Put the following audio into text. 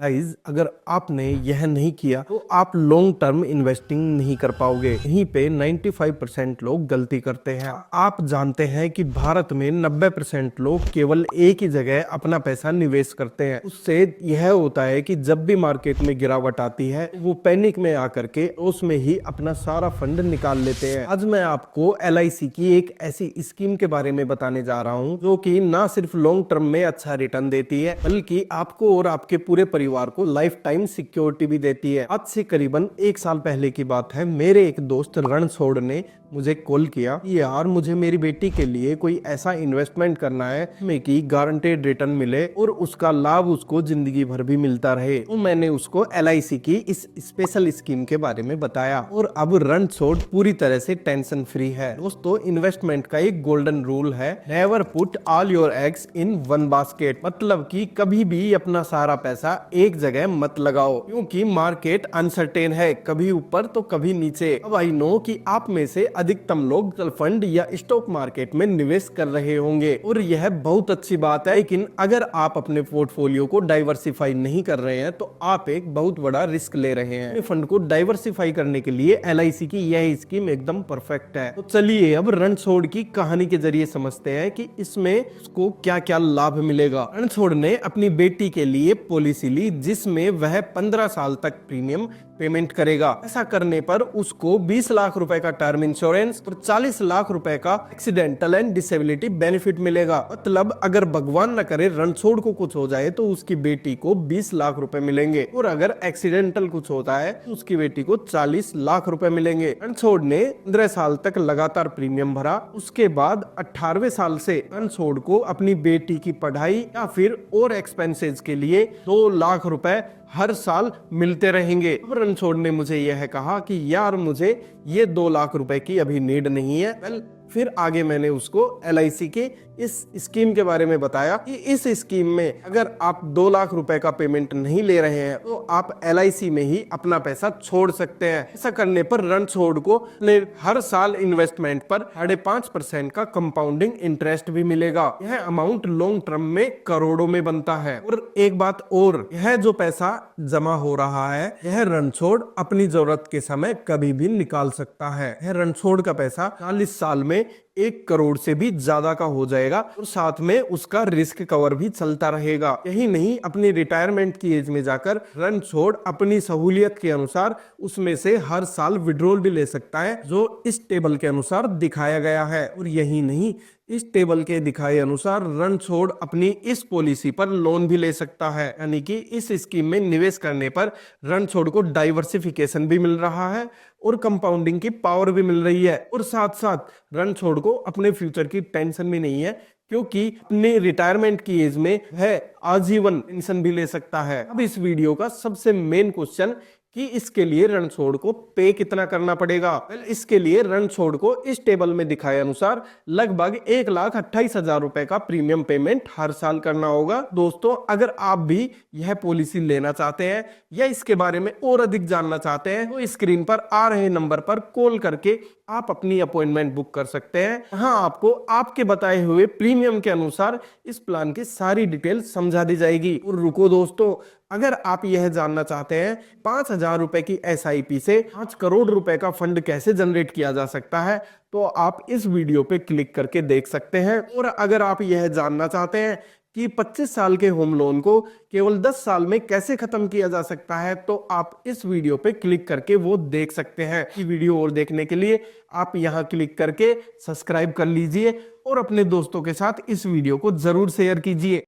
Guys, अगर आपने यह नहीं किया तो आप लॉन्ग टर्म इन्वेस्टिंग नहीं कर पाओगे। यहीं पे 95% लोग गलती करते हैं। आप जानते हैं कि भारत में 90% लोग केवल एक ही जगह अपना पैसा निवेश करते हैं। उससे यह होता है कि जब भी मार्केट में गिरावट आती है वो पैनिक में आकर के उसमें ही अपना सारा फंड निकाल लेते हैं। आज मैं आपको LIC की एक ऐसी स्कीम के बारे में बताने जा रहा हूं जो कि ना सिर्फ लॉन्ग टर्म में अच्छा रिटर्न देती है बल्कि आपको और आपके पूरे परिवार को लाइफ टाइम सिक्योरिटी भी देती है। आज से करीबन 1 साल पहले की बात है। मेरे एक दोस्त रणछोड़ ने मुझे कॉल किया कि यार मुझे मेरी बेटी के लिए कोई ऐसा इन्वेस्टमेंट करना है जिसमें कि गारंटेड रिटर्न मिले और उसका लाभ उसको जिंदगी भर भी मिलता रहे। तो मैंने उसको LIC की इस स्पेशल स्कीम के बारे में बताया और अब रणछोड़ पूरी तरह से टेंशन फ्री है। दोस्तों, इन्वेस्टमेंट का एक गोल्डन रूल है, never put all your eggs in one basket. मतलब कि कभी भी अपना सारा पैसा एक जगह मत लगाओ क्योंकि मार्केट अनसर्टेन है, कभी ऊपर तो कभी नीचे। अब आई नो कि आप में से अधिकतम लोग म्यूचुअल फंड या स्टॉक मार्केट में निवेश कर रहे होंगे और यह बहुत अच्छी बात है, लेकिन अगर आप अपने पोर्टफोलियो को डाइवर्सिफाई नहीं कर रहे हैं तो आप एक बहुत बड़ा रिस्क ले रहे हैं। अपने फंड को डाइवर्सिफाई करने के लिए LIC की यह स्कीम एकदम परफेक्ट है। तो चलिए अब रणछोड़ की कहानी के जरिए समझते हैं कि इसमें उसको क्या क्या लाभ मिलेगा। रणछोड़ ने अपनी बेटी के लिए पॉलिसी ली जिसमें वह 15 साल तक प्रीमियम पेमेंट करेगा। ऐसा करने पर उसको 20 लाख रुपए का टर्म इंश्योरेंस और 40 लाख रुपए का एक्सीडेंटल एंड डिसेबिलिटी बेनिफिट मिलेगा। मतलब अगर भगवान न करे रणछोड़ को कुछ हो जाए तो उसकी बेटी को 20 लाख रुपए मिलेंगे और अगर एक्सीडेंटल कुछ होता है तो उसकी बेटी को 40 लाख रुपए मिलेंगे। रणछोड़ ने 15 साल तक लगातार प्रीमियम भरा। उसके बाद 18वें साल से रणछोड़ को अपनी बेटी की पढ़ाई या फिर और एक्सपेंसेस के लिए 2 लाख रुपए हर साल मिलते रहेंगे। अब रणछोड़ ने मुझे यह कहा कि यार मुझे ये 2 लाख रुपए की अभी नीड नहीं है। फिर आगे मैंने उसको LIC के इस स्कीम के बारे में बताया कि इस स्कीम में अगर आप 2 लाख रुपए का पेमेंट नहीं ले रहे हैं तो आप LIC में ही अपना पैसा छोड़ सकते हैं। ऐसा करने पर रणछोड़ को हर साल इन्वेस्टमेंट पर 5.5% का कंपाउंडिंग इंटरेस्ट भी मिलेगा। यह अमाउंट लॉन्ग टर्म में करोड़ों में बनता है। और एक बात और, यह जो पैसा जमा हो रहा है यह रणछोड़ अपनी जरूरत के समय कभी भी निकाल सकता है। यह रणछोड़ का पैसा 40 साल में 1 करोड़ से भी ज्यादा का हो जाएगा और साथ में उसका रिस्क कवर भी चलता रहेगा। यही नहीं, अपनी रिटायरमेंट की एज में जाकर रणछोड़ अपनी सहूलियत के अनुसार उसमें से हर साल विड्रॉल भी ले सकता है जो इस टेबल के अनुसार दिखाया गया है। और यही नहीं, इस टेबल के दिखाए अनुसार रणछोड़ अपनी इस पॉलिसी पर लोन भी ले सकता है। यानी कि इस स्कीम में निवेश करने पर रणछोड़ को डाइवर्सिफिकेशन भी मिल रहा है और कंपाउंडिंग की पावर भी मिल रही है और साथ साथ रणछोड़ को अपने फ्यूचर की टेंशन भी नहीं है क्योंकि अपने रिटायरमेंट की एज में वह आजीवन पेंशन भी ले सकता है। अब इस वीडियो का सबसे मेन क्वेश्चन कि इसके लिए रणछोड़ को पे कितना करना पड़ेगा। इसके लिए रणछोड़ को इस टेबल में दिखाए अनुसार लगभग 1,28,000 रुपए का प्रीमियम पेमेंट हर साल करना होगा। दोस्तों, अगर आप भी यह पॉलिसी लेना चाहते हैं या इसके बारे में और अधिक जानना चाहते हैं तो स्क्रीन पर आ रहे नंबर पर कॉल करके आप अपनी अपॉइंटमेंट बुक कर सकते हैं। हाँ, आपको आपके बताए हुए प्रीमियम के अनुसार इस प्लान की सारी डिटेल समझा दी जाएगी। और रुको दोस्तों, अगर आप यह जानना चाहते हैं 5,000 रुपए की SIP से 5 करोड़ रुपए का फंड कैसे जनरेट किया जा सकता है तो आप इस वीडियो पे क्लिक करके देख सकते हैं। और अगर आप यह जानना चाहते हैं कि 25 साल के होम लोन को केवल 10 साल में कैसे खत्म किया जा सकता है तो आप इस वीडियो पे क्लिक करके वो देख सकते हैं। ये वीडियो और देखने के लिए आप यहाँ क्लिक करके सब्सक्राइब कर लीजिए और अपने दोस्तों के साथ इस वीडियो को जरूर शेयर कीजिए।